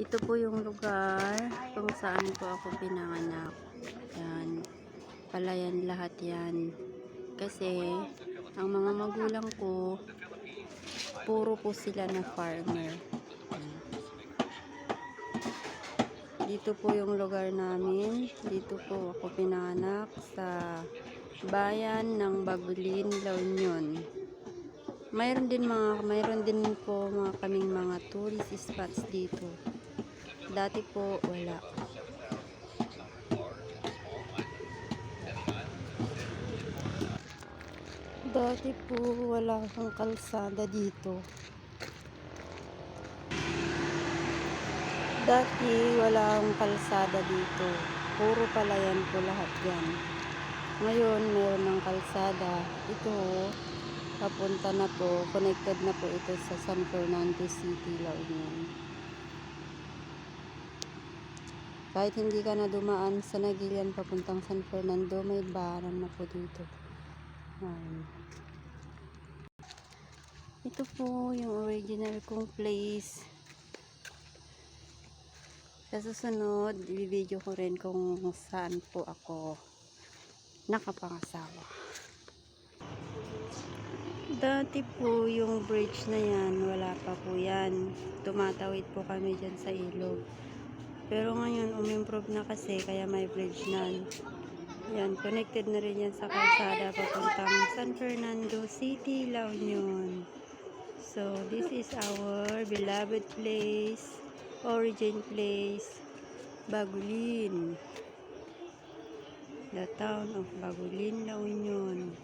Ito po yung lugar kung saan po ako pinanganak. Yan. Palayan lahat yan. Kasi, ang mga magulang ko, puro po sila na farmer. Dito po yung lugar namin. Dito po ako pinanganak sa bayan ng Bagulin, La Union. Mayroon din po kaming mga tourist spots dito. Dati po wala. Dati po wala kang kalsada dito. Dati wala akong kalsada dito. Puro palayan po lahat yan. Ngayon meron ng kalsada. Ito papunta na po, connected na po ito sa San Fernando City, La Union. Kahit hindi ka na dumaan sa Nagilian papuntang San Fernando, may baran na po dito. Ito po yung original kong place. Sa susunod, i-video ko rin kung saan po ako nakapangasawa. Dati po yung bridge na yan, wala pa po yan. Tumatawid po kami dyan sa ilog. Pero ngayon, umimprove na kasi, kaya may bridge na. Yan, connected na rin yan sa kalsada papuntang San Fernando City, La Union. So, this is our beloved place, origin place, Bagulin. The town of Bagulin, La Union.